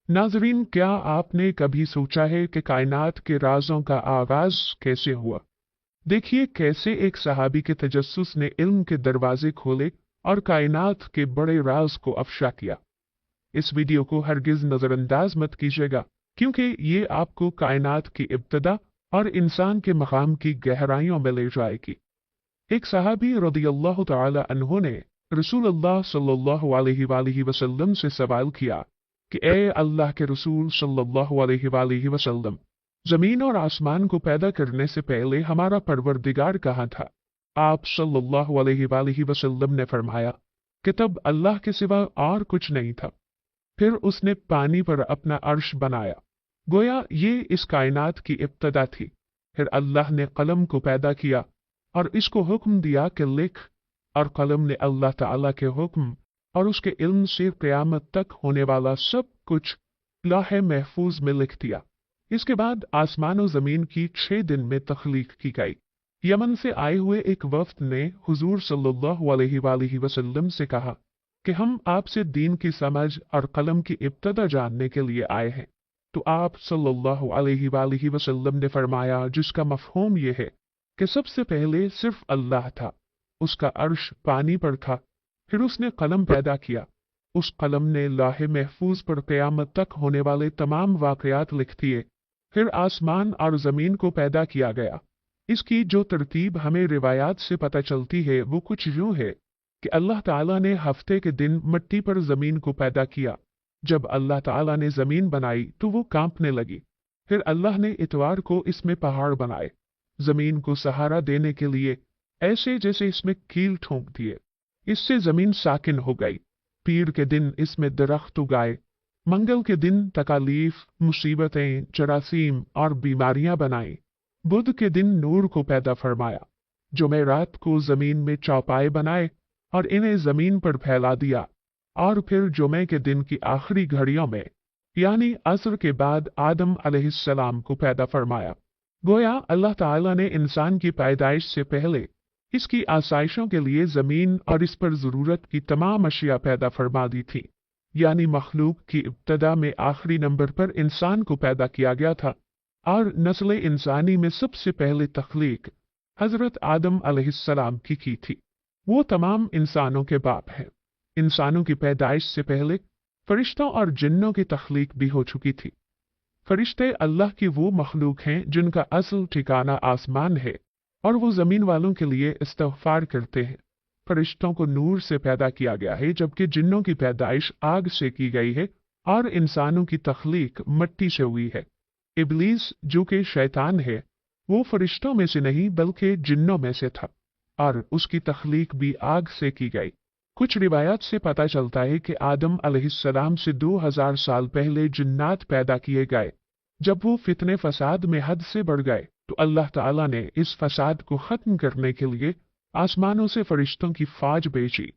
नाज़रीन, क्या आपने कभी सोचा है कि कायनात के राज़ों का आगाज़ कैसे हुआ? देखिए कैसे एक सहाबी के तजस्सुस ने इल्म के दरवाजे खोले और कायनात के बड़े राज को अफ़शा किया। इस वीडियो को हरगिज़ नज़रअंदाज मत कीजिएगा, क्योंकि ये आपको कायनात की इब्तिदा और इंसान के मकाम की गहराइयों में ले जाएगी। एक सहाबी रदियल्लाहु तआला अन्हु ने रसूलुल्लाह सल्लल्लाहु अलैहि वसल्लम से सवाल किया कि ए अल्लाह के रसूल सल्लल्लाहु अलैहि वसल्लम, जमीन और आसमान को पैदा करने से पहले हमारा परवरदिगार कहाँ था? आप सल्लल्लाहु अलैहि वसल्लम ने फरमाया कि तब अल्लाह के सिवा और कुछ नहीं था। फिर उसने पानी पर अपना अर्श बनाया, गोया ये इस कायनात की इब्तिदा थी। फिर अल्लाह ने कलम को पैदा किया और इसको हुक्म दिया कि लिख, और कलम ने अल्लाह ताला के हुक्म और उसके इल्म से क़यामत तक होने वाला सब कुछ लौहे महफूज में लिख दिया। इसके बाद आसमान और ज़मीन की 6 दिन में तख्लीक की गई। यमन से आए हुए एक वफ्द ने हुजूर सल्लल्लाहु अलैहि वसल्लम से कहा कि हम आपसे दीन की समझ और कलम की इब्तिदा जानने के लिए आए हैं। तो आप सल्लल्लाहु अलैहि वसल्लम ने फरमाया, जिसका मफ़हूम ये है कि सबसे पहले सिर्फ अल्लाह था, उसका अर्श पानी पर था, फिर उसने कलम पैदा किया, उस कलम ने लौहे महफूज पर क़यामत तक होने वाले तमाम वाक़यात लिख दिए, फिर आसमान और ज़मीन को पैदा किया गया। इसकी जो तरतीब हमें रिवायात से पता चलती है वो कुछ यूँ है कि अल्लाह ताला ने हफ्ते के दिन मिट्टी पर ज़मीन को पैदा किया। जब अल्लाह ताला ने ज़मीन बनाई तो वो कांपने लगी। फिर अल्लाह ने इतवार को इसमें पहाड़ बनाए, ज़मीन को सहारा देने के लिए, ऐसे जैसे इसमें कील ठोंक दिए। इससे ज़मीन साकिन हो गई। पीर के दिन इसमें दरख्त उगाए, मंगल के दिन तकालीफ, मुसीबतें, जरासीम और बीमारियां बनाई। बुध के दिन नूर को पैदा फरमाया। जुमेरात को ज़मीन में चौपाए बनाए और इन्हें ज़मीन पर फैला दिया, और फिर जुमे के दिन की आखिरी घड़ियों में यानी असर के बाद आदम अलैहिस्सलाम को पैदा फरमाया। गोया अल्लाह ताला ने इंसान की पैदाइश से पहले इसकी आसाइशों के लिए ज़मीन और इस पर ज़रूरत की तमाम अशिया पैदा फरमा दी थी। यानी मखलूक की इब्तिदा में आखिरी नंबर पर इंसान को पैदा किया गया था, और नस्ल इंसानी में सबसे पहले तख्लीक हज़रत आदम अलैहिस्सलाम की थी। वो तमाम इंसानों के बाप हैं। इंसानों की पैदाइश से पहले फरिश्तों और जिन्नों की तख्लीक भी हो चुकी थी। फरिश्ते अल्लाह की वो मखलूक हैं जिनका असल ठिकाना आसमान है, और वो ज़मीन वालों के लिए इस्तग़फ़ार करते हैं। फरिश्तों को नूर से पैदा किया गया है, जबकि जिन्नों की पैदाइश आग से की गई है, और इंसानों की तख्लीक मिट्टी से हुई है। इब्लीस जो कि शैतान है, वो फरिश्तों में से नहीं बल्कि जिन्नों में से था, और उसकी तख्लीक भी आग से की गई। कुछ रिवायात से पता चलता है कि आदम अलैहिस्सलाम से 2000 साल पहले जिन्नात पैदा किए गए। जब वो फितने फसाद में हद से बढ़ गए तो अल्लाह ताला ने इस फसाद को ख़त्म करने के लिए आसमानों से फरिश्तों की फ़ौज भेजी।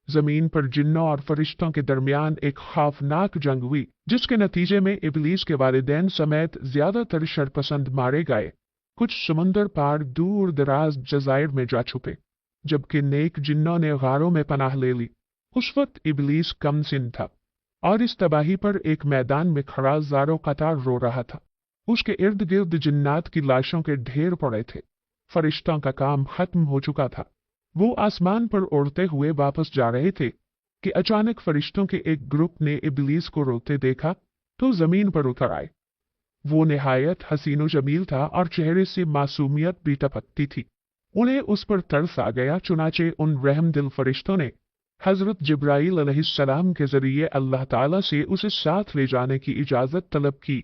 ज़मीन पर जिन्नों और फरिश्तों के दरमियान एक खौफनाक जंग हुई, जिसके नतीजे में इब्लीस के वालिदैन समेत ज़्यादातर शरपसंद मारे गए। कुछ समुंदर पार दूर दराज जज़ायर में जा छुपे, जबकि नेक जिन्नों ने गारों में पनाह ले ली। उस वक्त इब्लीस कमसिन था और इस तबाही पर एक मैदान में खड़ा ज़ारो कतार रो रहा था। उसके इर्द गिर्द जिन्नात की लाशों के ढेर पड़े थे। फरिश्तों का काम खत्म हो चुका था। वो आसमान पर उड़ते हुए वापस जा रहे थे कि अचानक फरिश्तों के एक ग्रुप ने इब्लीस को रोते देखा तो जमीन पर उतर आए। वो निहायत हसीनो जमील था और चेहरे से मासूमियत भी टपकती थी। उन्हें उस पर तरस आ गया, चुनाचे उन रहमदिल फरिश्तों ने हजरत जिब्राईल अलैहिस्सलाम के जरिए अल्लाह ताला से उसे साथ ले जाने की इजाजत तलब की,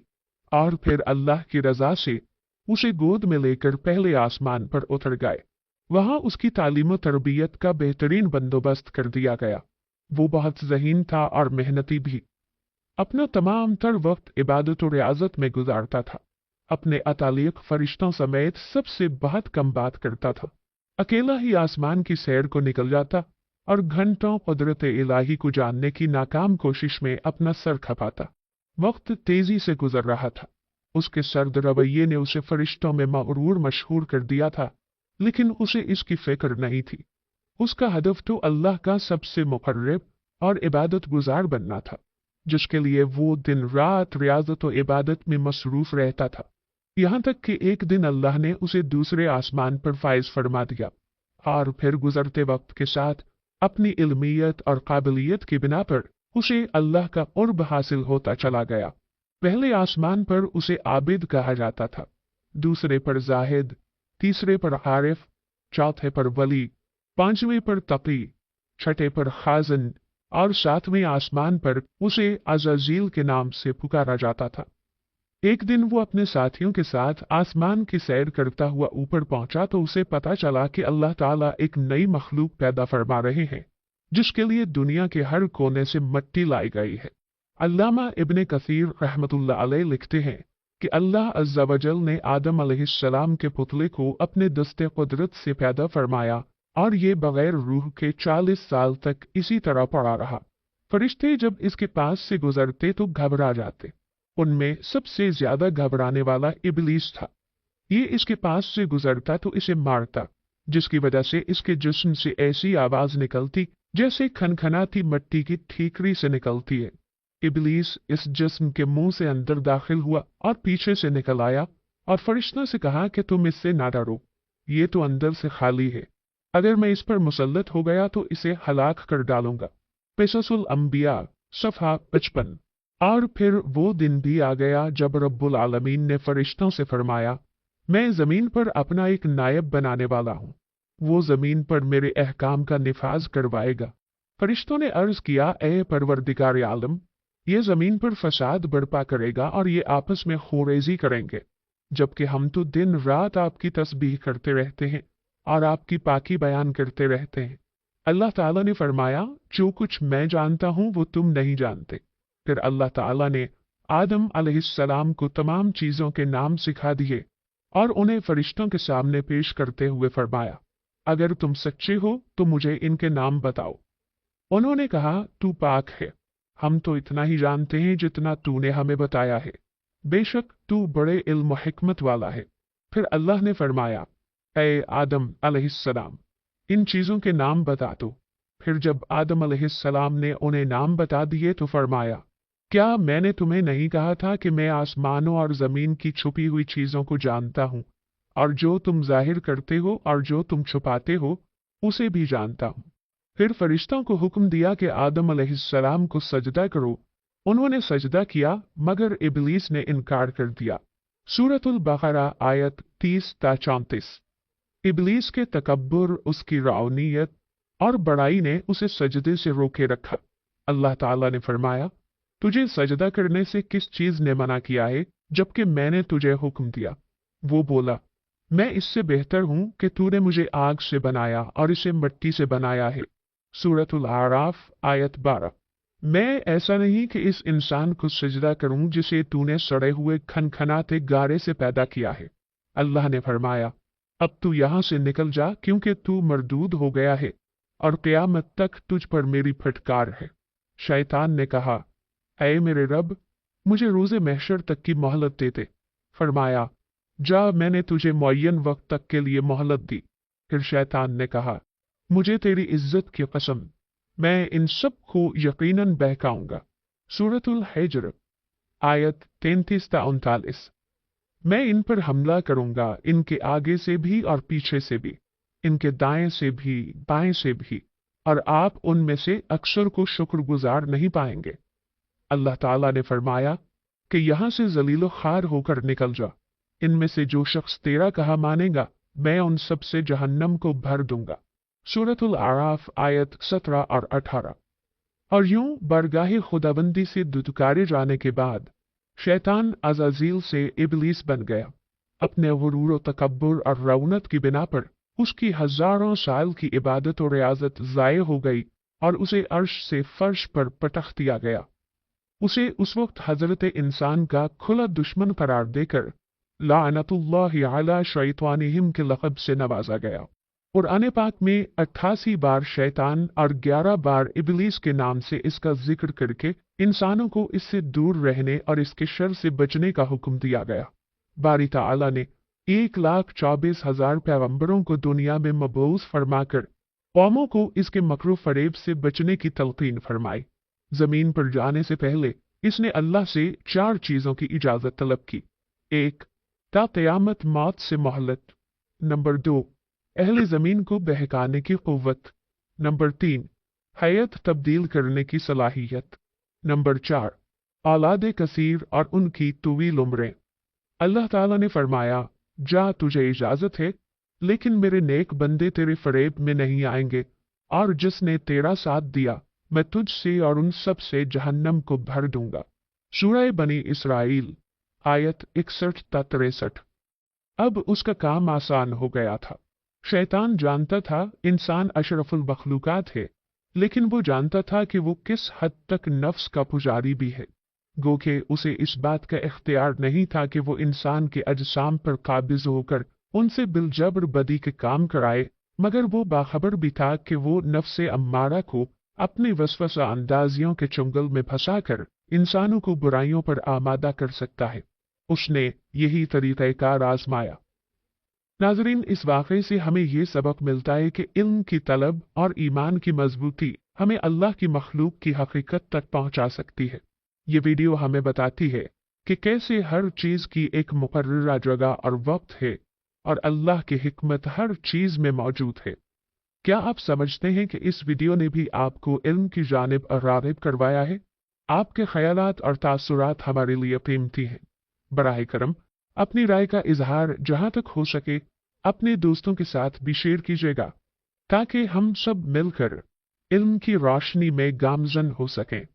और फिर अल्लाह की रजा से उसे गोद में लेकर पहले आसमान पर उतर गए। वहां उसकी तालीम व तरबियत का बेहतरीन बंदोबस्त कर दिया गया। वो बहुत ज़हीन था और मेहनती भी। अपना तमाम तर वक्त इबादत और रियाजत में गुजारता था। अपने अतालिक फरिश्तों समेत सबसे बहुत कम बात करता था। अकेला ही आसमान की सैर को निकल जाता और घंटों कुदरत इलाही को जानने की नाकाम कोशिश में अपना सर खपाता। वक्त तेजी से गुजर रहा था। उसके सर्द रवैये ने उसे फरिश्तों में मगरूर मशहूर कर दिया था, लेकिन उसे इसकी फिक्र नहीं थी। उसका हदफ तो अल्लाह का सबसे मुकर्रब और इबादत गुजार बनना था। जिसके लिए वो दिन रात रियाजत और इबादत में मसरूफ रहता था। यहाँ तक कि एक दिन अल्लाह ने उसे दूसरे आसमान पर फाइज फरमा दिया और फिर गुजरते वक्त के साथ अपनी इल्मियत और काबिलियत की बिना पर उसे अल्लाह का कुर्ब हासिल होता चला गया। पहले आसमान पर उसे आबिद कहा जाता था, दूसरे पर जाहिद, तीसरे पर आरिफ, चौथे पर वली, पांचवें पर तकी, छठे पर खाजन और सातवें आसमान पर उसे अज़ाज़ील के नाम से पुकारा जाता था। एक दिन वो अपने साथियों के साथ आसमान की सैर करता हुआ ऊपर पहुंचा तो उसे पता चला कि अल्लाह ताला एक नई मखलूक पैदा फरमा रहे हैं, जिसके लिए दुनिया के हर कोने से मिट्टी लाई गई है। अल्लामा इब्ने कसीर रहमतुल्लाह अलैह लिखते हैं कि अल्लाह अज़्ज़ा वजल ने आदम अलैहिस्सलाम के पुतले को अपने दस्ते कुदरत से पैदा फरमाया और ये बगैर रूह के 40 साल तक इसी तरह पड़ा रहा। फरिश्ते जब इसके पास से गुजरते तो घबरा जाते। उनमें सबसे ज्यादा घबराने वाला इबलीस था। ये इसके पास से गुजरता तो इसे मारता, जिसकी वजह से इसके जिस्म से ऐसी आवाज निकलती जैसे खनखनाती मिट्टी की ठीकरी से निकलती है। इबलीस इस जिस्म के मुंह से अंदर दाखिल हुआ और पीछे से निकल आया और फरिश्तों से कहा कि तुम इससे ना डरो, ये तो अंदर से खाली है। अगर मैं इस पर मुसल्लत हो गया तो इसे हलाक कर डालूंगा। क़िससुल अंबिया सफ़हा 55। और फिर वो दिन भी आ गया जब रब्बुल आलमीन ने फरिश्तों से फरमाया, मैं जमीन पर अपना एक नायब बनाने वाला हूँ, वो जमीन पर मेरे अहकाम का निफाज करवाएगा। फरिश्तों ने अर्ज किया, ए परवरदिगार आलम, ये जमीन पर फसाद बर्पा करेगा और ये आपस में खूरेजी करेंगे, जबकि हम तो दिन रात आपकी तस्बीह करते रहते हैं और आपकी पाकी बयान करते रहते हैं। अल्लाह ताला ने फरमाया, जो कुछ मैं जानता हूँ वो तुम नहीं जानते। फिर अल्लाह ताला ने आदम अलैहिस्सलाम को तमाम चीजों के नाम सिखा दिए और उन्हें फरिश्तों के सामने पेश करते हुए फरमाया, अगर तुम सच्चे हो तो मुझे इनके नाम बताओ। उन्होंने कहा, तू पाक है, हम तो इतना ही जानते हैं जितना तूने हमें बताया है, बेशक तू बड़े इल्म व हिकमत वाला है। फिर अल्लाह ने फरमाया, ए आदम अलैहिस्सलाम, इन चीजों के नाम बता दो। फिर जब आदम अलैहिस्सलाम ने उन्हें नाम बता दिए तो फरमाया, क्या मैंने तुम्हें नहीं कहा था कि मैं आसमानों और जमीन की छुपी हुई चीजों को जानता हूँ, और जो तुम जाहिर करते हो और जो तुम छुपाते हो उसे भी जानता हूँ। फिर फरिश्तों को हुक्म दिया कि आदम अलैहिस्सलाम को सजदा करो। उन्होंने सजदा किया मगर इबलीस ने इनकार कर दिया। सूरतुल बकरा आयत 30-34। इबलीस के तकब्बुर, उसकी रौनियत और बड़ाई ने उसे सजदे से रोके रखा। अल्लाह ताला ने फरमाया, तुझे सजदा करने से किस चीज ने मना किया है जबकि मैंने तुझे हुक्म दिया? वो बोला, मैं इससे बेहतर हूं कि तूने मुझे आग से बनाया और इसे मिट्टी से बनाया है। सूरतुल आराफ आयत 12। मैं ऐसा नहीं कि इस इंसान को सजदा करूं जिसे तूने सड़े हुए खनखनाते गारे से पैदा किया है। अल्लाह ने फरमाया, अब तू यहाँ से निकल जा क्योंकि तू मरदूद हो गया है और क़यामत तक तुझ पर मेरी फटकार है। शैतान ने कहा, ऐ मेरे रब, मुझे रोज़े महशर तक की मोहलत दे दे। फरमाया, जा, मैंने तुझे मुअय्यन वक्त तक के लिए मोहलत दी। फिर शैतान ने कहा, मुझे तेरी इज्जत की कसम, मैं इन सब को यकीनन बहकाऊंगा। सूरतुल हिज्र आयत 33-39। मैं इन पर हमला करूंगा, इनके आगे से भी और पीछे से भी, इनके दाएं से भी बाएं से भी, और आप उनमें से अक्सर को शुक्रगुजार नहीं पाएंगे। अल्लाह ताला ने फरमाया कि यहाँ से जलीलो खार होकर निकल जा। इनमें से जो शख्स तेरा कहा मानेगा, मैं उन सब से जहन्नम को भर दूंगा। सूरतुल आराफ आयत 17 और 18। और यूं बरगाहे खुदाबंदी से दुदकारे जाने के बाद शैतान अज़ाज़ील से इबलीस बन गया। अपने गुरूर व तकब्बुर और रौनत की बिना पर उसकी हजारों साल की इबादत और रियाजत ज़ाय हो गई और उसे अर्श से फर्श पर पटख दिया गया। उसे उस वक्त हजरत इंसान का खुला दुश्मन करार देकर लाअनतुल्लाहि अला शैतानिहिम के लक़ब से नवाजा गया। कुरान पाक में 88 बार शैतान और 11 बार इबलीस के नाम से इसका जिक्र करके इंसानों को इससे दूर रहने और इसके शर से बचने का हुक्म दिया गया। बारी ताला ने 1,24,000 पैगंबरों को दुनिया में मबऊस फरमाकर कौमों को इसके मकरू फरेब से बचने की तलकीन फरमाई। जमीन पर जाने से पहले इसने अल्लाह से 4 चीजों की इजाजत तलब की। 1. ता क़यामत मौत से मोहलत। नंबर 2. अहले जमीन को बहकाने की कुव्वत। नंबर 3. हयात तब्दील करने की सलाहियत। नंबर 4. औलाद कसीर और उनकी तवील उम्रें। अल्लाह ताला ने फरमाया, जा तुझे इजाजत है, लेकिन मेरे नेक बंदे तेरे फरेब में नहीं आएंगे, और जिसने तेरा साथ दिया मैं तुझसे और उन सब से जहन्नम को भर दूंगा। सूरह बनी इसराइल आयत 61 ता 63। अब उसका काम आसान हो गया था। शैतान जानता था इंसान अशरफुल मखलूकात है, लेकिन वो जानता था कि वो किस हद तक नफ्स का पुजारी भी है। गो के उसे इस बात का इख्तियार नहीं था कि वो इंसान के अजसाम पर काबिज होकर उनसे बिलजबर बदी के काम कराए, मगर वो बाखबर भी था कि वो नफ्से अम्मारा को अपनी वसवसा अंदाजियों के चुंगल में फंसाकर इंसानों को बुराइयों पर आमादा कर सकता है। उसने यही तरीक़ाकार आजमाया। नाज़रीन, इस वाक़े से हमें ये सबक मिलता है कि इल्म की तलब और ईमान की मजबूती हमें अल्लाह की मखलूक की हकीकत तक पहुंचा सकती है। ये वीडियो हमें बताती है कि कैसे हर चीज़ की एक मुकर्ररा जगह और वक्त है, और अल्लाह की हिकमत हर चीज़ में मौजूद है। क्या आप समझते हैं कि इस वीडियो ने भी आपको इल्म की जानिब राग़िब करवाया है? आपके ख़यालात और तासुरात हमारे लिए कीमती हैं। बराए करम अपनी राय का इजहार जहां तक हो सके अपने दोस्तों के साथ भी शेयर कीजिएगा, ताकि हम सब मिलकर इल्म की रोशनी में गामजन हो सकें।